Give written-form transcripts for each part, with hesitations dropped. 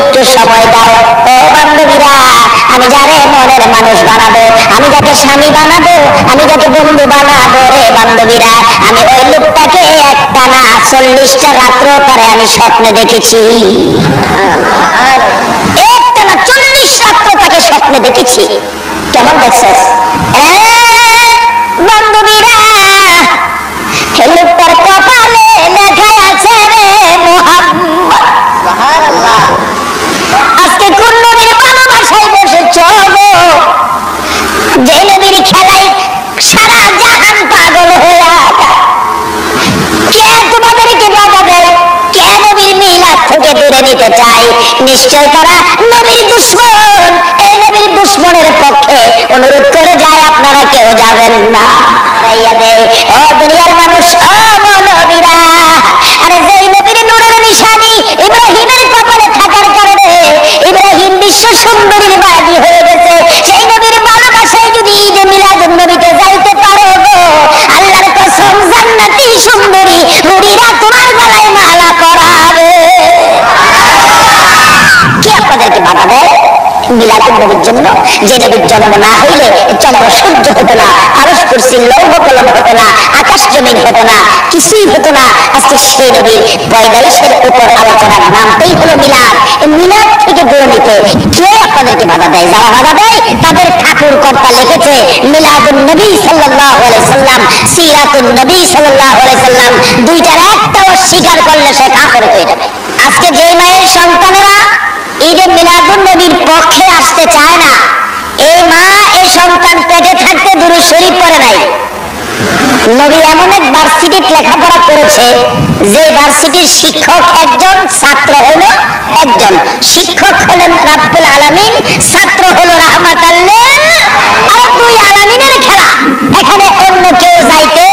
একটু সময় দাও ও বান্ধবীরা, আমি যারে মনের মানুষ বানাবো, আমি যাকে স্বামী বানাবো, আমি যাকে বন্ধু বানাবো রে বান্ধবীরা, আমি ওই লোকটাকে একটানা 40টা রাত্র পরে আমি স্বপ্নে দেখেছি। একটানা 40 রাত্র তাকে স্বপ্নে দেখেছি। কেমন দেখছিস বান্ধবীরা? লোকটার কপালে লেখা আছে রে মুহাম্মদ। আজকে কোন নবীর ভালোবাসায় বসেছ গো, যে নবীর খেলায় সারা জাহান পাগল হয়ে কে তোমাদেরকে বাধা দেয়, কে নবীর মিলাদ থেকে দূরে নিতে চায়? নিশ্চয় তারা নবীর দুশমন। এই নবীর দুশমনের পক্ষে অনুরোধ করে যায়, আপনারা কেউ যাবেন না। ও দুনিয়ার মানুষ, ও নবীরা, আরে যেই নবীর নূরের নিশানি ইব্রাহিমের কপালে থাকার কারণে ইব্রাহিম বিশ্ব সুন্দরীর বাদী হয়ে গেছে, সেই নবীর ভালোবাসায় যদি ঈদে মিলাদুন নবীতে যাইতে পারো গো, আল্লাহর কসম জান্নাতি সুন্দরী হুরিরা তোমার গলায় মালা পরাবে। কি আপনাদেরকে বাধা দেয় মিলাদুন নবীর জন্য? যে নবীর জন্ম না হইলে চন্দ্র সূর্য হতো না, আরশ কুরসি লৌহ কলম হতো না, আকাশ জমিন হতো না, কিছুই হতো না। আজকে সেই নবীর পয়দাইশের উপর আলোচনার নামটাই হলো মিলাদ। মিলাদ থেকে দূরে নিতে কে আপনাদেরকে বাধা দেয়? যারা বাধা দেয় তাদের ঠাকুর কর্তা লিখেছে মিলাদুন নবী সাল্লাল্লাহু আলাইহি সাল্লাম, সিরাতুন নবী সাল্লাল্লাহু আলাইহি সাল্লাম, দুইটার একটা অস্বীকার করলে সে কাফের হয়ে যাবে। আজকে যে মায়ের সন্তানেরা ঈদে মিলাদুন নবীর পক্ষে আসতে চায় না, এই মা এই সন্তান পেটে থাকতে দুরূদ শরীফ পড়ে নাই। নবী এমন এক ভার্সিটিতে লেখাপড়া করেছে যে ভার্সিটির শিক্ষক একজন, ছাত্র হলো একজন। শিক্ষক হলেন রাব্বুল আলামিন, ছাত্র হলো রাহমাতাল লিল আর দুই আলামিনের খেলা। এখানে অন্য কেউ যাইতে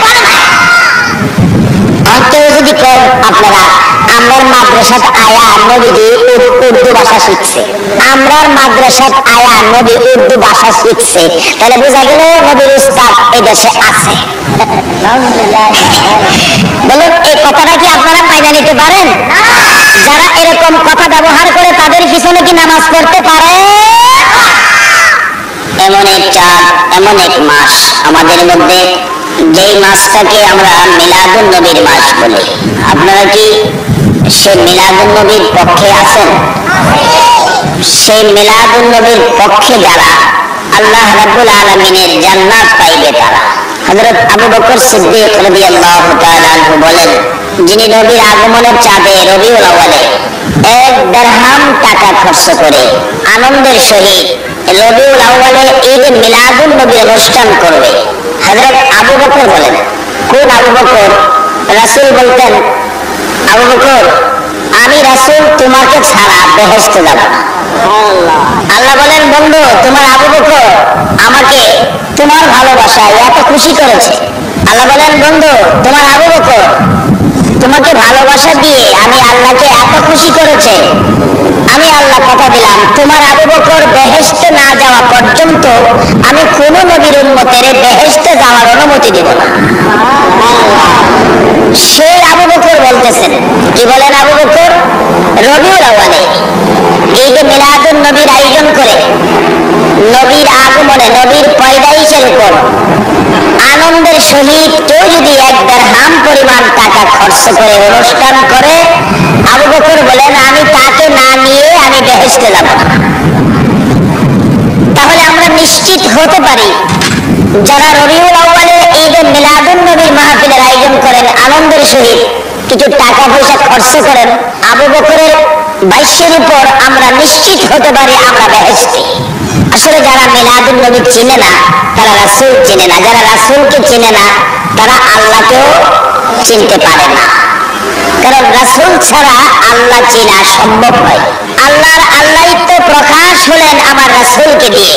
পারে না। আর কেউ যদি কর আপনারা আমরার মাদ্রাসাত আয়া নবী উর্দু ভাষা শিখছে, আমরার মাদ্রাসাত আয়া নবী উর্দু ভাষা শিখছে, তাহলে বোঝা গেল নবীর উস্তাদ এই দেশে আছে। বলুন এই কথাটা কি আপনারা মাইনা নিতে পারেন? যারা এরকম কথা ব্যবহার করে তাদের পিছনে কি নামাজ পড়তে পারে? এমন এক চাঁদ, এমন এক মাস আমাদের মধ্যে, যেই মাসটাকে আমরা মিলাদুন নবীর মাস বলি। আপনারা কি সে মিলাদুন নবীর পক্ষে আছেন? সেই মিলাদুন নবীর পক্ষে যারা, আল্লাহ রাব্বুল আলামিনের জান্নাত পাইবে তারা। হযরত আবু বকর সিদ্দিক রাদিয়াল্লাহু তাআলা আনহু বলেন, যিনি নবীর আগমনের চাঁদে রবিউল আউয়ালে 1 দিরহাম টাকা খরচ করে আনন্দের সহিত রবিউল আউয়ালে ঈদ মিলাদুন নবী অনুষ্ঠান করবে, হযরত আবু বকর বলেন, কোন আবু বকর? রাসূল বলতেন, আবু বকর আমি রাসূল তোমাকে ছাড়া বেহেশতে যাব না। আল্লাহ বলেন, বন্ধু তোমার আবু বকর আমাকে তোমার ভালোবাসায় এত খুশি করেছে। আল্লাহ বলেন, বন্ধু তোমার আবু বকর তোমাকে ভালোবাসা দিয়ে আমি আল্লাহকে এত খুশি করেছে, আমি আল্লাহ কথা দিলাম তোমার আবু বকর বেহেশতে না যাওয়া পর্যন্ত আমি কোন নবীর উম্মতের বেহেশতে যাওয়ার অনুমতি দেব না। সেই আবু বকর বলতেছেন, কি বলেন আবু বকর? রবিউল আউয়ালে ঈদ মিলাদুন নবীর আয়োজন করে নবীর আগমনে, নবীর পয়দাইশের উপর আনন্দের সহিত কেউ যদি 1 দিরহাম পরিমাণ টাকা খরচ করে অনুষ্ঠান করে, আবু বকর বলেন আমি তাকে না নিয়ে আমি বেহেশতে যাব না। তাহলে আমরা নিশ্চিত হতে পারি যারা রবিউল আউয়ালে ঈদ মিলাদুন নবীর মাহফিলের আয়োজন করেন, আনন্দের সহিত কিছু টাকা পয়সা খরচ করেন, আবু বকরের ভাষ্যের উপর আমরা নিশ্চিত হতে পারি আমরা বেহেশতে। আসলে যারা মিলাদুন নবী চিনে না তারা রাসূল চিনে না, যারা রাসূলকে চিনে না তারা আল্লাহকেও চিনতে পারে না। কারণ রাসূল ছাড়া আল্লাহ চেনা সম্ভব নয়। আল্লাহর আল্লাহিত্ব প্রকাশ হলেন আমার রাসূলকে দিয়ে।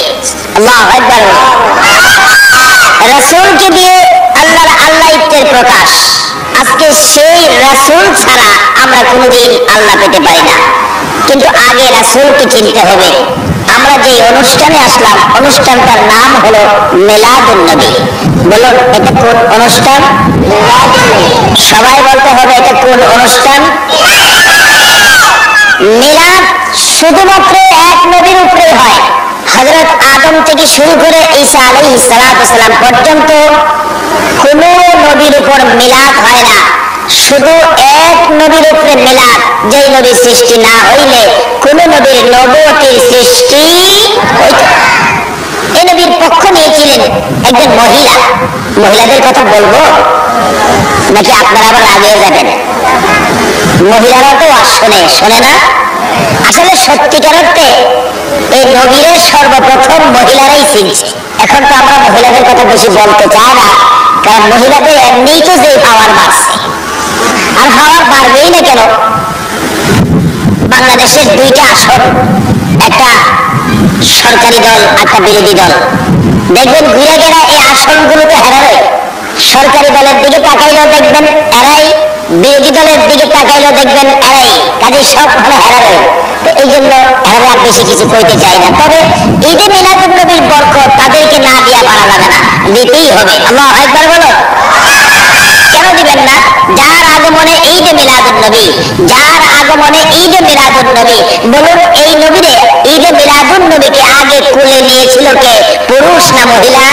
আল্লাহু আকবার। রাসূলকে দিয়ে আল্লাহর আল্লাহিত্বের প্রকাশ। আজকে সেই রাসূল ছাড়া আমরা কোনোদিন আল্লাহ পেতে পারি না। কিন্তু আগে রাসূলকে চিনতে হবে। আমরা যে অনুষ্ঠানে আসলাম, অনুষ্ঠানটার নাম হলো মিলাদুন নবী। বলুন এটা কোন অনুষ্ঠান? সবাই বলতে হবে এটা কোন অনুষ্ঠান? মিলাদ শুধুমাত্র এক নবীর উপরে হয়। হযরত আদম থেকে শুরু করে ঈসা আলাইহিস সালাম পর্যন্ত কোন নবীর উপর মিলাদ হয় না। শুধু এক নবীর উপরে মিলাদ, যেই নবীর সৃষ্টি না হইলে কোন নবীর নবুয়তের সৃষ্টি হইত। এই নবীর পক্ষ নিয়েছিলেন একজন মহিলা। মহিলাদের কথা বলবো নাকি আপনারা আবার আগিয়ে যাবেন? মহিলারা তো শোনে না। আসলে সত্যিকার অর্থে এই নবীর সর্বপ্রথম মহিলারাই চিনছে। এখন তো আমরা মহিলাদের কথা বেশি বলতে চাই না, কারণ মহিলাদের এমনিই তো যে পাওয়ার বাড়ছে, আর পাওয়ার বাড়বেই না কেন? বাংলাদেশের দুইটা আসন, একটা সরকারি দল, একটা বিরোধী দল, দেখবেন ঘুরে গেরা এই আসনগুলোতে হারাবে। সরকারি দলের দিকে তাকাইলেও দেখবেন এরাই, বিরোধী দলের দিকে তাকাইলেও দেখবেন এরাই, কাজে সব হারাবে। তো এই জন্য এরা বেশি কিছু কইতে চাই না। তবে ঈদে মিলাদুন নবীর বরকত তাদেরকে না দিয়া পারা যাবে না, দিতেই হবে। আল্লাহু আকবার বলো। কেন দিবেন না? যার আগমনে ঈদে মিলাদুন নবী, যার আগমনে ঈদে মিলাদুন নবী, বলুন এই নবীরে ঈদে মিলাদুন নবীকে আগে কোলে নিয়েছিল কে? পুরুষ না মহিলা?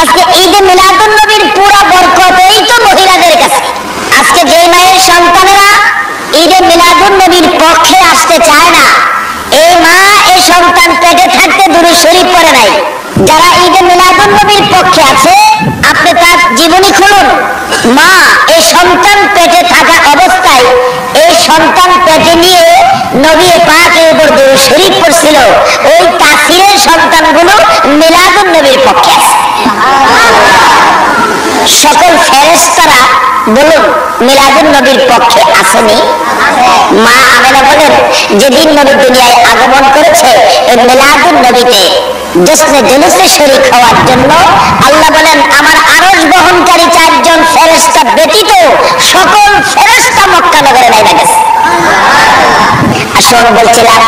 আজকে ঈদে মিলাদুন নবীর পুরো বরকত এই তো মহিলাদের কাছে। আজকে যে মায়ের সন্তানেরা ঈদে মিলাদুন নবীর পক্ষে আসতে চায় না, এই মা এই সন্তান পেটে থাকতে দুরূদ শরীফ পড়ে নাই। যারা ঈদে মিলাদুন নবীর পক্ষে আছে, আপনি তার জীবনী খুলুন। মা এই সন্তান পেটে থাকা অবস্থায় এই সন্তান পেটে নিয়ে নবী পাকের উপর দুরূদ শরীফ পড়ছিল, ওই তাফসীরের সন্তানগুলো মিলাদুন নবীর পক্ষে আছে। সকল ফেরেশতারা বলুন মিলাদুন নবীর পক্ষে আসেনি? মা আমেনা বলেন যেদিন নবী দুনিয়ায় আগমন করেছে, এই মিলাদুন নবীতে জশ্নে জুলুসে শরীক হওয়ার জন্য আল্লাহ বলেন আমার আরশ বহনকারী 4 জন ফেরেশতা ব্যতীত সকল ফেরেশতা মক্কা নগরে নাইমা গেছে। আসলে বলছিলাম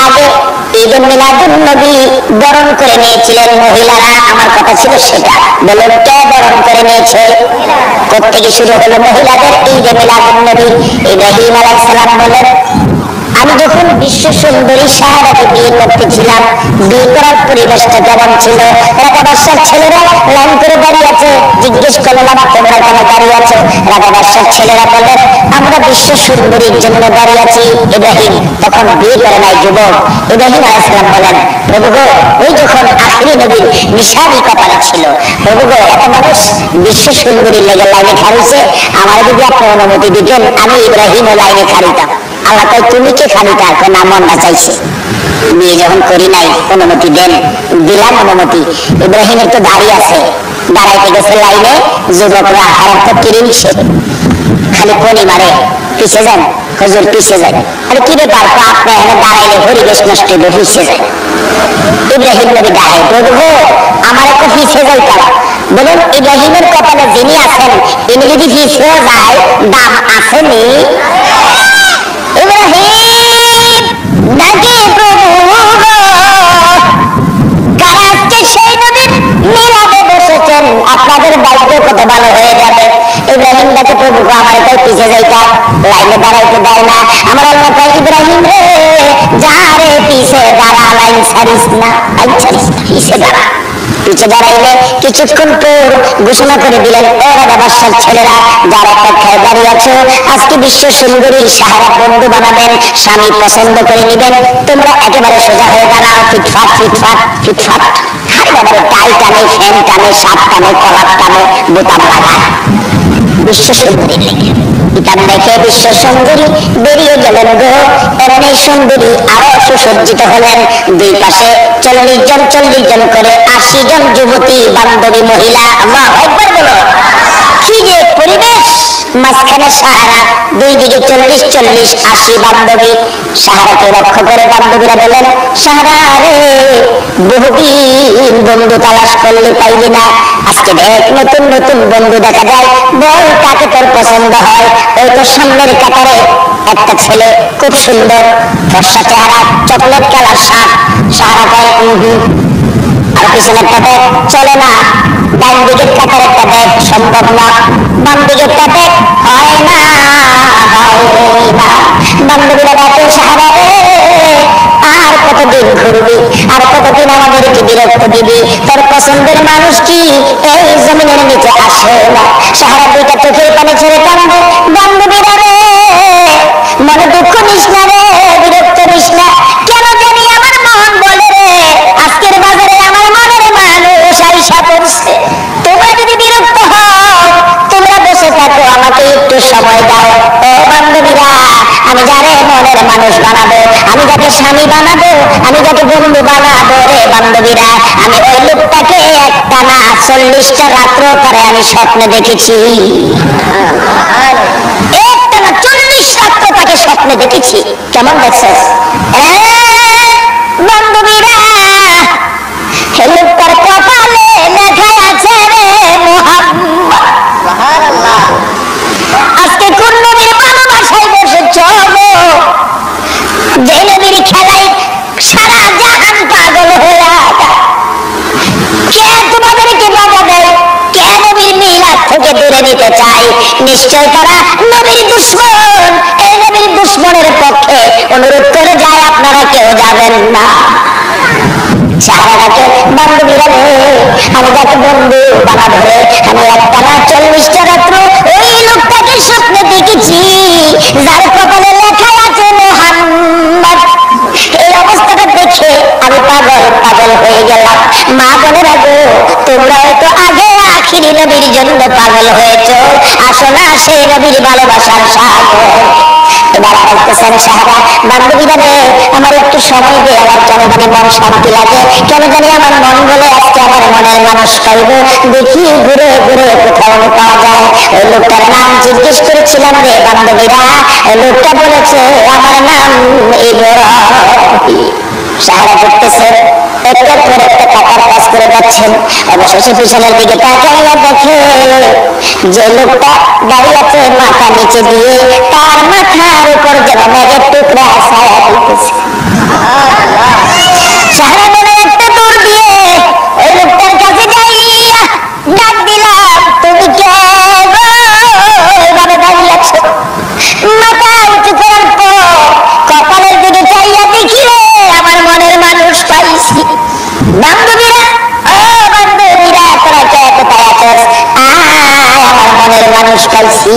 আগে ঈদে মিলাদুন নবী বরণ করে নিয়েছিলেন মহিলারা। আমার কথা ছিল সেটা। বলুন কে বরণ করে নিয়েছে? কোত্থেকে শুরু হলো মহিলাদের ঈদে মিলাদুন নবী? ইব্রাহিম আলাইহিস সালাম বলেন আমি যখন বিশ্ব সুন্দরী সাহারাকে বিয়ে করতেছিলাম, বিয়ে করার পরিবেশটা কেমন ছিল? রাজা বাদশার ছেলেরা লাইন করে দাঁড়িয়ে আছে। জিজ্ঞেস করলাম তোমরা কেন দাঁড়িয়ে আছো? রাজা বাদশার ছেলেরা বললেন আমরা বিশ্ব সুন্দরীর জন্য দাঁড়িয়ে আছি। ইব্রাহিম তখন বিয়ে করে নাই, যুবক। ইব্রাহিম আলাইহিস সালাম বলেন প্রভু গো, ওই যখন আখিরি নবীর নিশানি কপালে ছিল, প্রভু গো এত মানুষ বিশ্ব সুন্দরীর লেগে লাইনে খাড়িয়েছে, আমার যদি আপনি অনুমতি দিতেন আমি ইব্রাহিম লাইনে খাড়িতাম। আল্লাহ কয় তুমি কে খানিটা? না মনটা চাইছে, বিয়ে যখন করি নাই অনুমতি দেন। দিলাম অনুমতি। ইব্রাহিমের তো দাঁড়িয়ে আছে, দাঁড়াইতে গেছে লাইনে, যুবকরা আর একটা কিরিমছে খালি কোনি মারে, পিছিয়ে যান হুজুর পিছিয়ে যান। আরে কি ব্যাপার? আপনি এখানে দাঁড়াইলে পরিবেশ নষ্ট হইবে, পিছিয়ে যায়। ইব্রাহিম নবী দাঁড়ায়, প্রভু আমার একটা পিছিয়ে যাইতাম। বলুন ইব্রাহিমের কপালে যিনি আছেন ইনি যদি পিছিয়ে যায় দাম আসেনি? ইব্রাহিম ডাকে প্রভু কারা আজকে সেই নবীর মিলাদে বসেছেন, আপনাদের দায়িত্ব কত ভালো হয়ে যাবে। ইব্রাহিম ডাকে প্রভু আমার তাই পিছিয়ে যাইতাম, লাইনে দাঁড়াইতে দেয় না। আমার আল্লাহ কয় ইব্রাহিম রে যা রে পিছিয়ে দাঁড়া, লাইন ছাড়িস না, লাইন ছাড়িস না, পিছিয়ে দাঁড়া। পিছিয়ে দাঁড়াইলে কিছুক্ষণ পর ঘোষণা করে দিলেন ও রাজা বাদশার ছেলেরা যারা অপেক্ষায় দাঁড়িয়ে আছো, আজকে বিশ্ব সুন্দরী সাহারা বন্ধু বানাবেন, স্বামী পছন্দ করে নিবেন, তোমরা একেবারে সোজা হয়ে দাঁড়াও, ফিটফাট ফিটফাট ফিটফাট। টাই টানে, ফ্যান টানে, শার্ট টানে, কলার টানে, বোতাম লাগায় বিশ্ব সুন্দরী লেগে। পিতার দেখে বিশ্ব সুন্দরী বেরিয়ে গেলেন গো। এমনি সুন্দরী আরো সুসজ্জিত হলেন। দুই পাশে 40 জন করে 80 জন যুবতী বান্ধবী মহিলা। আল্লাহু আকবার বলো। কি যে পরিবেশ! মাঝখানে সাহারা, দুই দিকে 40 বান্ধবী। সাহারাকে লক্ষ্য করে বান্ধবীরা বলেন সাহারা রে বহুদিন বন্ধু তালাশ করলে পাইবি না, আজকে দেখ নতুন নতুন বন্ধু দেখা যায়, বল কাকে তোর পছন্দ হয়। ওই তো সামনের কাতারে একটা ছেলে খুব সুন্দর, ফর্সা চেহারা, চকলেট কালার শার্ট। সাহারা কয় আর পিছনেরটা দেখ, চলে না। ডান দিকের কাতার একটা দেখ, সম্ভব না। বাম দিকেরটা দেখ, হয় না হয় না। বান্ধবীরা ডাকে সাহারা রে, আর কতদিন ঘুরবি, আর কতদিন আমাদেরকে বিরক্ত দিবি, তোর পছন্দের মানুষ কি এই জমিনের নিচে আসে না। সাহারা দুইটা চোখের পানি ছেড়ে কান্দে, বান্ধবীরা রে মনে দুঃখ নিস না রে, বিরক্ত নিস না, কেন জানি আমার মন বলে রে আজকের বাজারে আমার মনের মানুষ আইসা পড়ছে। তোমরা যদি বিরক্ত হও তোমরা বসে থাকো, আমাকে একটু সময় দাও। ও বান্ধবীরা, আমি যারে মনের মানুষ বানাবো, আমি যাকে স্বামী বানাবো, আমি যাকে বন্ধু বানাবো রে বান্ধবীরা, আমি ওই লোকটাকে একটানা 40টা রাত্র পরে আমি স্বপ্নে দেখেছি। একটানা 40 রাত্র তাকে স্বপ্নে দেখেছি। কেমন দেখছিস বান্ধবীরা? হে লোকটার কপালে লেখা আছে রে মুহাম্মদ। সুবহানাল্লাহ। আজকে কোন নবীর ভালোবাসায় বসেছ গো, যে নবীর খেলায় সারা জাহান পাগল হয়ে যায়। কে তোমাদেরকে বাধা দেয়? কে নবীর মিলাদ থেকে দূরে নিতে চায়? নিশ্চয় তারা নবীর দুশমন। এই নবীর দুশমনের পক্ষে অনুরোধ করে যায়, আপনারা কেউ যাবেন না। সাহারাকে বান্ধবীরা রে, আমি যাকে বন্ধু বানাবো রে, আমি একটানা 40টা রাত্র ওই লোকটাকে স্বপ্নে দেখেছি যার কপালে লেখা আছে মুহাম্মদ। এই অবস্থাটা দেখে আমি পাগল হয়ে গেলাম। মা বোনেরা গো, তোমরা হয়তো আগে আখিরি নবীর জন্য পাগল হয়েছো, আসো না সেই নবীর ভালোবাসার সাগর। এবার বলতেছেন সাহারা, বান্ধবীরা রে আমার একটু সময় দিয়ে, আমার কেন জানি মন শান্তি লাগে, কেন জানি আমার মন বলে আজকে আমার মনের মানুষ পাইব। দেখি ঘুরে ঘুরে কোথাও পাওয়া যায়। ওই লোকটার নাম জিজ্ঞেস করেছিলাম রে বান্ধবীরা, ওই লোকটা বলেছে আমার নাম ইব্রাহিম। সাহারা করতেছে একটা পর একটা টাকার কাজ করে যাচ্ছেন, অবশেষে পিছনের দিকে তাকাইয়া দেখে যে লোকটা দাঁড়িয়ে আছে মাথা নিচে দিয়ে, তার মাথার উপর যেন মেঘের টুকরা ছায়া দিতেছে। সাহারা বলে একটা দৌড় দিয়ে ওই লোকটার কাছে যাইয়া ডাক দিলাম, তুমি কে গো? এভাবে দাঁড়িয়ে আছো। মাথা উঁচু করার পর কপালের দিকে চাইয়া দেখি রে আমার মনের মানুষ পাইছি। বান্ধবীরা, ও বান্ধবীরা, তোরা কে কোথায় আছিস? আমার মনের মানুষ পাইছি।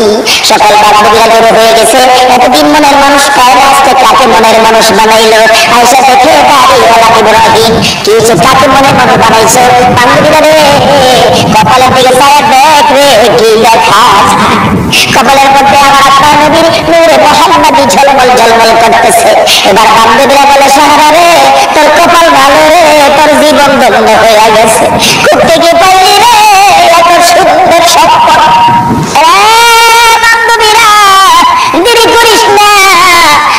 সকাল বান্ধবীরা জড়ো হয়ে গেছে, এতদিন মনের মানুষ পায় না, আজকে কাকে মনের মানুষ বানাইলো? আয়সা দেখে বাড়িওয়ালা ইব্রাহিম, কি হচ্ছে কাকে মনের মানুষ বানাইছো? বান্ধবীরা রে কপালের দিকে চাইয়া দেখ রে, কি দেখা কপালের মধ্যে আমার আপনার নবীর নূরে মোহাম্মদী ঝলমল ঝলমল করতেছে। এবার বান্ধবীরা বলে সাহারা রে তোর কপাল ভালো রে, তোর জীবন ধন্য হয়ে গেছে। কোত্থেকে পাইলি রে এত সুন্দর সম্পদ? বান্ধবীরা দেরি করিস না,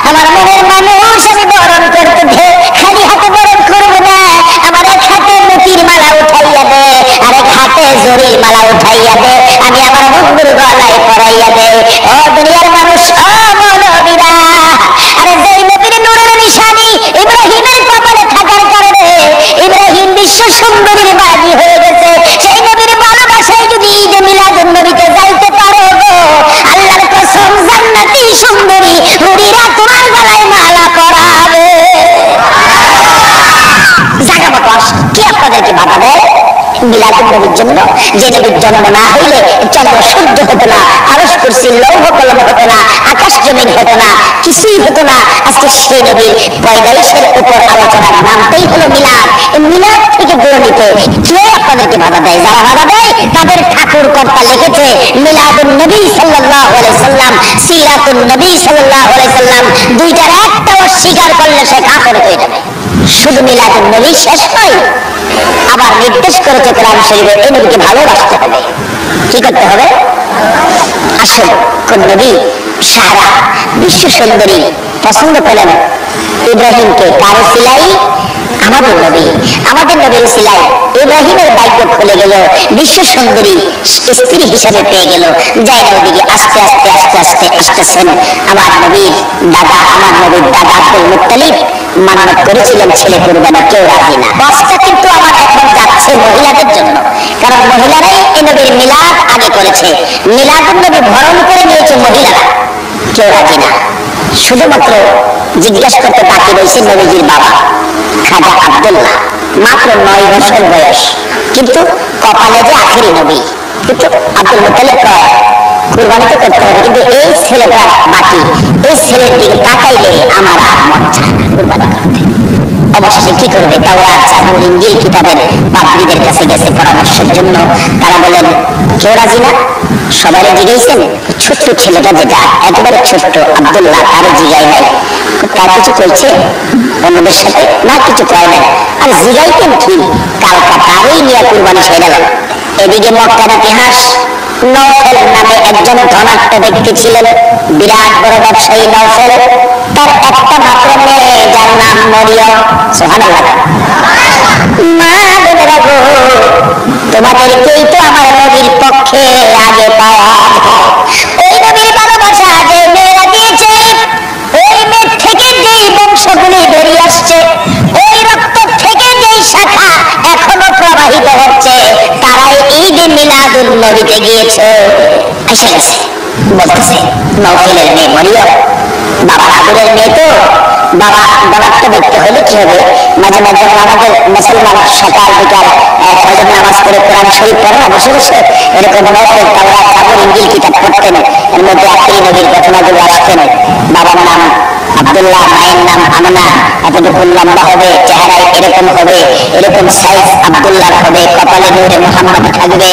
আমার মনের মানুষ আমি বরণ করতে দে। খালি হাতে বরণ করবো না, আমার এক হাতে মুতির মালা উঠাইয়া দে, আর এক হাতে জরির মালা উঠাইয়া দে, আমি আমার বন্ধুর গলায় পরাইয়া দে। ও দুনিয়ার মানুষ, ও মৌলবীরা, আরে যেই নবীর নূরের নিশানি ইব্রাহিমের কপালে থাকার কারণে ইব্রাহিম বিশ্ব সুন্দরীর বাদী হয়ে গেছে। সেই নবীর ভালোবাসায় যদি ঈদে মিলাদুন নবীতে যাইতে পারো গো, আল্লাহর কসম জান্নাতি সুন্দরী হুরিরা তোমার গলায় মালা পরাবে। জায়গা মতো আস, কি আপনাদেরকে বাধা দেয়? মিলাদুন নবীর জন্য, যে নবীর জন্ম না হইলে চন্দ্র সূর্য হতো না, আরশ কুরসি লৌহ কলম হতো না, আকাশ জমিন হতো না, কিছুই হতো না। আজকে সেই নবীর পয়দাইশের উপর আলোচনার নামটাই হলো মিলাদ। এই মিলাদ থেকে দূরে নিতে কে আপনাদেরকে বাধা দেয়? যারা বাধা দেয় তাদের ঠাকুর কর্তা লিখেছে মিলাদুন নবী সাল্লাল্লাহু আলাইহি সাল্লাম, সিরাতুন নবী সাল্লাল্লাহু আলাইহি সাল্লাম, দুইটার একটা অস্বীকার করলে সে কাফের হয়ে যাবে। শুধু মিলাদুন নবী শেষ নয়, আবার নির্দেশ করেছে কোরআন শরীফে এই নবীকে ভালোবাসতে হবে। কি করতে হবে? আসল কোন নবী? সারা বিশ্ব সুন্দরী পছন্দ করলেন ইব্রাহিমকে। কার সিলাই? আমাদের নবী। আমাদের নবীর সিলাই ইব্রাহিমের ভাগ্য খুলে গেল, বিশ্ব সুন্দরী স্ত্রী হিসাবে পেয়ে গেল। যাই নবীকে আস্তে আস্তে আস্তে আস্তে আসতেছেন। আমার নবীর দাদা আব্দুল মুত্তালিব মান্নত করেছিলেন ছেলে করবে না, কেউ রাজি না। বসটা কিন্তু আমার এখন যাচ্ছে মহিলাদের জন্য, কারণ মহিলারাই এই নবীর মিলাদ আগে করেছে। মিলাদুন নবী ভরণ করে নিয়েছে মহিলারা, কেউ রাজি না। শুধুমাত্র জিজ্ঞাসা করতে বাকি রয়েছে নবীজির বাবা খাজা আব্দুল্লাহ, মাত্র 9 বছর বয়স, কিন্তু কপালে যে আখেরি নবী। কিন্তু আব্দুল মুত্তালিব কয় কুরবানি তো করতে হবে, কিন্তু এই ছেলেটা বাকি, এই ছেলের দিকে তাকাইলে আমার আর মন চায় না কুরবানি করতে। অবশেষে কি করবে, তাওরাত, জাবুর, ইনজিল কিতাবের পাদ্রীদের কাছে গেছে পরামর্শের জন্য। তারা বলেন কেউ রাজি না। সবাই জিজ্ঞাসেন, ছোট্ট ছেলেটা যেটা একেবারে ছোট্ট আব্দুল্লাহ, তারও জিগাই নাই, তার কিছু কইছে অন্যদের সাথে না, কিছু কয় নাই। আর জিগাইতেন কি, কালকা তারই নিয়ে কুরবানি সেরে গেল। এদিকে মক্কার ইতিহাস, নওফেল নামে একজন ধনাঢ্য ব্যক্তি ছিলেন, বিরাট বড় ব্যবসায়ী নওফেল। তার একটা মাত্র মেয়ে, যার নাম মরিয়ম। সুবহানাল্লাহ। মা বোনেরা গো, তোমাদেরকেই তো আমার নবীর পক্ষে আগে পাওয়া। ওই নবীর ভালোবাসা যে মেয়েরা দিয়েছে, ওই মেয়ে থেকে যেই বংশগুলি বেরিয়ে আসছে, ওই রক্ত থেকে যেই শাখা এখনো প্রবাহিত হচ্ছে, তারাই ঈদ মিলাদুন নবীতে গিয়েছে। এসে গেছে, বলতেছে নওফেলের মেয়ে মরিয়ম, বাবার আদরের মেয়ে তো। বাবা বরাক্ত ব্যক্তি হলে কি হবে, মাঝে মাঝে আমাদের মুসলমান সকাল বিকাল ফজর নামাজ করে কোরআন শরীফ পড়ে না বসে বসে, এরকম নওফেল তাওরাত, জাবুর, ইনজিল কিতাব পড়তেন। এর মধ্যে আখেরি নবীর ঘটনাগুলো আসতেন। বাবার নাম আব্দুল্লাহ, মায়ের নাম আমিনা, এতটুকু লম্বা হবে, চেহারায় এরকম হবে, এরকম সাইজ আব্দুল্লাহর হবে, কপালে নূরে মুহাম্মদ থাকবে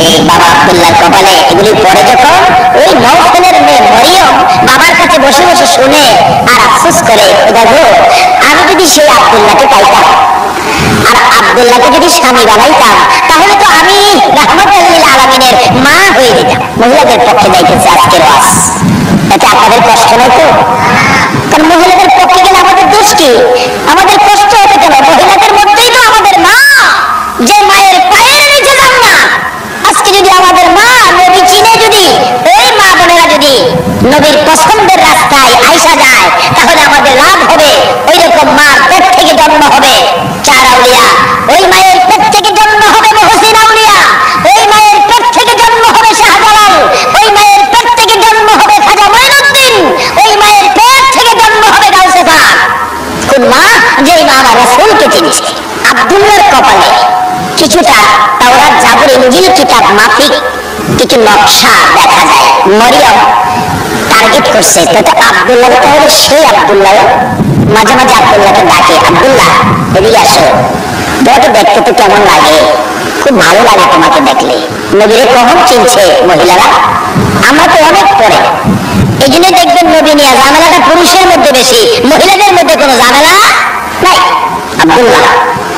এই বাবা আব্দুল্লাহর কপালে। এগুলি পরে যখন ওই নওফেলের মেয়ে মরিয়ম বাবার কাছে বসে বসে শুনে আর আফসোস করে, দেখো আমি যদি সেই আব্দুল্লাহকে পাইতাম আর আব্দুল্লাহকে যদি স্বামী বানাইতাম, তাহলে তো আমি রাহমাতুল লিল আলামিনের মা হয়ে যেতাম। মহিলাদের পক্ষে যাইতেছে আজকের ওয়াজ, এটা আপনাদের কষ্ট নয় তো? কারণ মহিলাদের পক্ষে গেলে আমাদের দোষ কি? আমাদের কষ্ট হবে কেন? মহিলাদের মধ্যেই তো আমাদের মা, যে মায়ের পায়ের নিচে যান না। আজকে যদি আমাদের মা নবী চিনে, যদি ওই মা বোনেরা যদি নবীর পছন্দের রাস্তায় আইসা যায়, তাহলে আমাদের লাভ হবে। ওই রকম মার পেট থেকে জন্ম হবে 4 আউলিয়া, ওই মায়ের পেট থেকে জন্ম হবে মুহসিন আউলিয়া, ওই মায়ের পেট থেকে জন্ম হবে শাহজালাল, ওই মায়ের পেট থেকে জন্ম হবে খাজা মঈনুদ্দিন, ওই মায়ের পেট থেকে জন্ম হবে গাউসে পাক। কোন মা? যেই মা আমার রাসূলকে চিনছে। আব্দুল্লাহর কপালে কিছুটা তাওরাত, জাবুর, ইনজিল কিতাব মাফিক কিছু নকশা দেখা যায়। মরিয়ম টার্গেট করছে, তাতে আব্দুল্লাহ, তাহলে সেই আব্দুল্লাহ মাঝে মাঝে আব্দুল্লাহকে ডাকে, আব্দুল্লাহ এদিকে আসো, তোমাকে দেখতে তো কেমন লাগে, খুব ভালো লাগে তোমাকে দেখলে। নবীরে কখন চিনছে মহিলারা? আমরা তো অনেক পরে, এই জন্য দেখবেন নবী নিয়ে ঝামেলাটা পুরুষের মধ্যে বেশি, মহিলাদের মধ্যে কোনো ঝামেলা নাই। আব্দুল্লাহ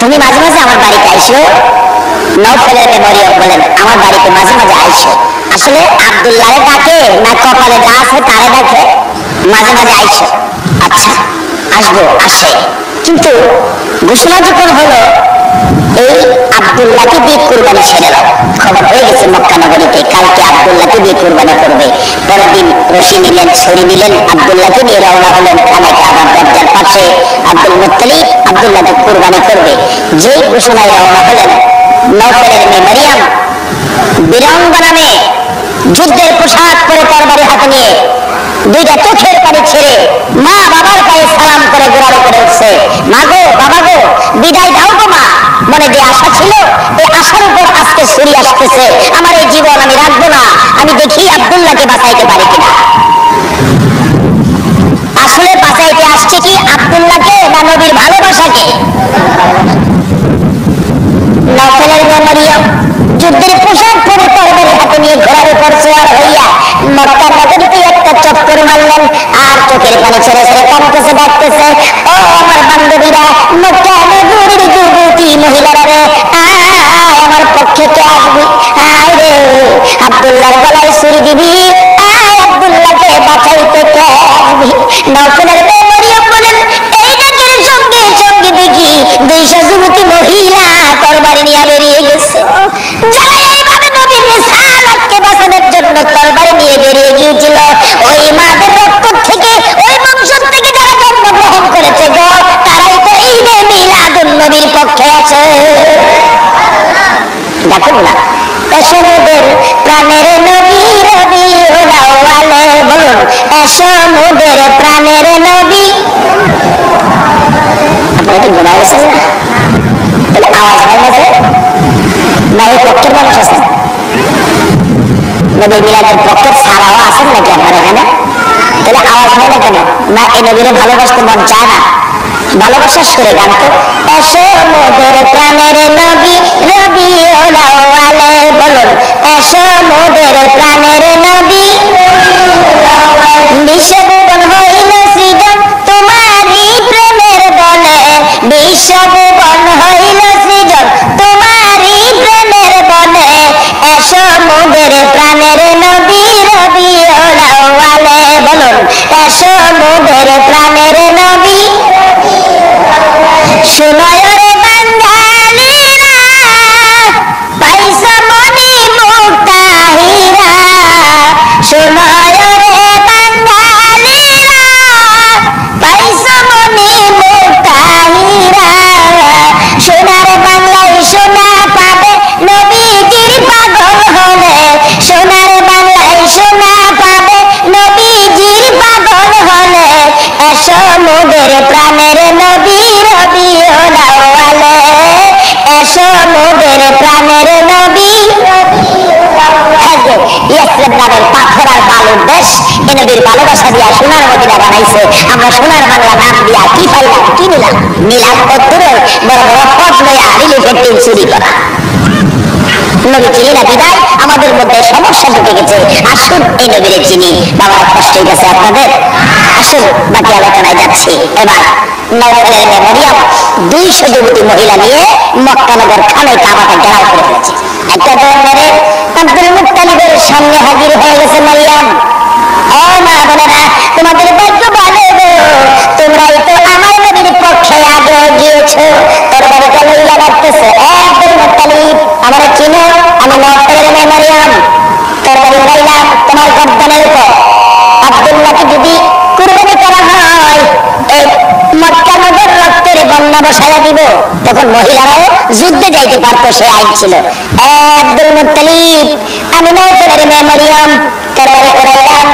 তুমি মাঝে মাঝে আমার বাড়িতে আইসো। নওফেলের মেয়ে মরিয়ম বলেন, আমার বাড়িতে মাঝে মাঝে আইসো। আসলে আব্দুল্লাহরে ডাকে না কপালে যা আছে তারে ডাকে? মাঝে মাঝে আইসো। আচ্ছা আসবো, আসে। কিন্তু ঘোষণা যখন হলো এই আব্দুল্লাহকে দিয়ে কুরবানি ছেড়ে দাও, খবর হয়ে গেছে মক্কা নগরীতে, কালকে আব্দুল্লাহকে দিয়ে কুরবানি করবে। পরের দিন রশি নিলেন, ছড়ি নিলেন, আব্দুল্লাহকে নিয়ে রওনা হলেন খানায় কাবার দরজার পাশে। আব্দুল মুত্তালিব আব্দুল্লাহকে কুরবানি করবে। যে ঘোষণায় রওনা হলেন, নওফেলের মেয়ে মরিয়ম বীরাঙ্গনা মেয়ে, যুদ্ধের পোশাক পরে তরবারি হাতে নিয়ে 2টা চোখের পানি ছেড়ে মা বাবার পায়ে সালাম করে গোড়ারে করে উঠছে, মা গো, বাবা গো, বিদায় দাও গো মা। মনে যে আশা ছিল, এই আশার উপর আজকে ছুরি আসতেছে। আমার এই জীবন আমি রাখবো না, আমি দেখি আব্দুল্লাহকে বাঁচাইতে পারি কিনা। আসলে বাঁচাইতে আসছে কি আব্দুল্লাহকে না নবীর ভালোবাসাকে? নওফেলের মেয়ে মরিয়ম যুদ্ধের পোশাক পরে তরবারি হাতে নিয়ে ঘোড়ার উপর সওয়ার হইয়া মক্কা নগরীতে একটা চক্কর মারলেন, আর চোখের পানি ছেড়ে ছেড়ে কাঁদতেছে, ডাকতেছে, ও আমার বান্ধবীরা, মক্কা নগরীর যুবতী মহিলারা রে, আমার পক্ষে কে আসবি? আয় রে, আব্দুল্লাহর গলায় ছুরি দিবি, আয় আব্দুল্লাহকে বাঁচাইতে কে আসবি? নওফেলের মেয়ে মরিয়ম বলেন, এই ডাকের সঙ্গে সঙ্গে দেখি 200 যুবতী মহিলা তরবারি নিয়ে বেরিয়ে গেছে। যারা এইভাবে নবীর রিসালাতকে বাঁচানোর জন্য তরবারি নিয়ে বেরিয়ে গিয়েছিল, ওই মাদের রক্ত থেকে, ওই বংশ থেকে যারা জন্মগ্রহণ করেছে গো, তারাই তো ঈদে মিলাদুন নবীর পক্ষে আছে। দেখুন না, এসো মোদের প্রাণের নবী রবি মহিলাদের পক্ষে ছাড়াও আছেন নাকি আপনার এখানে? তাহলে আওয়াজ হয় না কেন? না এই নবীরে ভালোবাসতে মন চায় না? ভালোবাসার সুরে গান তো এসো মোদের প্রাণের নবী রবিউল আউয়ালে, বলুন এসো মোদের প্রাণের নবী, বিশ্বভুবন হইল সৃজন তোমারই প্রেমের বলে, বিশ্বভুবন হইল সৃজন তোমারই প্রেমের বলে, এসো মোদের প্রাণের নবী রবিউল আউয়ালে, বলুন এসো মোদের প্রাণের নবী। শুনয় রে বাঙালিরা পাইছ মনি মুক্তাহিরা, শুনয় রে বাঙালিরা পাইছ মনি মুক্তাহিরা, সোনার বাংলায় সোনা পাবে নবীজির পাগল হলে, সোনার বাংলায় সোনা পাবে নবীজির পাগল হলে, এসো মোদের প্রাণের নবী রবিউল আউয়ালে, এসো মোদের প্রাণের নবী। ইয়াসরিব নামের পাথর আর বালুর দেশ এ নবীর ভালোবাসা দিয়া সোনার মদিনা বানাইছে। আমরা সোনার বাংলা নাম দিয়া কি পাইলাম, কি নিলাম? নিলাম কত্তরে বড় বড় পথ লইয়া রিলিফের টিন চুরি করা। নবী চিনি না বিদায় আমাদের মধ্যে সমস্যা ঢুকে গেছে। আসুন এই নবীরে চিনি। বাবার কষ্ট হয়ে গেছে আপনাদের? আসুন বাকি আলোচনায় যাচ্ছি। এবার নওফলের মেয়ে মরিয়ম 200 যুবতী মহিলা নিয়ে মক্কানগর খানায় কাবাটা ঘেরাও করে ফেলেছে। একটা দৌড় মেরে আব্দুল মুত্তালিবের সামনে হাজির হয়ে গেছে মরিয়ম। ও মা বোনেরা, তোমাদের ভাগ্য ভালো গো, তোমরাই তো আমার নবীর পক্ষে আগে গিয়েছো। তরবারিটা লইয়া রাখতেছে আব্দুল মুত্তালিব, আমার চিনো? আমি নওফলের মেয়ে মরিয়ম। তরবারি উঠাইলাম তোমার গর্দানের উপর। আব্দুল্লাহকে যদি কুরবানি করা হয় এই মক্কানগর রক্তের বন্যা বসাইয়া দিব, তখন মহিলারাও যুদ্ধে যাইতে পারতো, সে আইন ছিল। আব্দুল মুত্তালিব, আমি নওফলের মেয়ে মরিয়ম। তরবারি উঠাইলাম,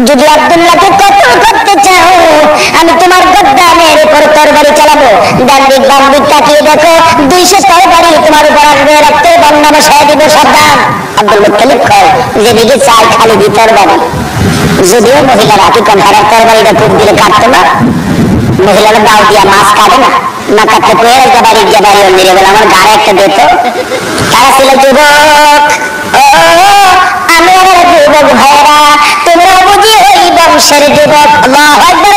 যদি আব্দুল্লাহকে কতল করতে চাও আমি তোমার গদ্দানের উপর তরবারি চালাবো। ডান দিক বাম দিক তাকিয়ে দেখো 200 তরবারি তোমার উপর আসবে, রক্তের বন্যা বসাইয়া দিব, সাবধান। আব্দুল মুত্তালিব কয়, যেদিকে চাই খালি দি তরবারি। যদিও মহিলারা কি কনহারার তরবারিটা খুব দিলে কাটতো না, মহিলারা দাও দিয়া মাছ কাটে না, না কাটতে পেয়ে জবাড়ির জবাড়ি মেরে বলে আমার গায়ে একটা দিত। তারা ছিল যুবক। ও আমি আমার যুবক ভাইরা, তোমরা বুঝি ওই বংশের যুবক। আল্লাহু আকবার।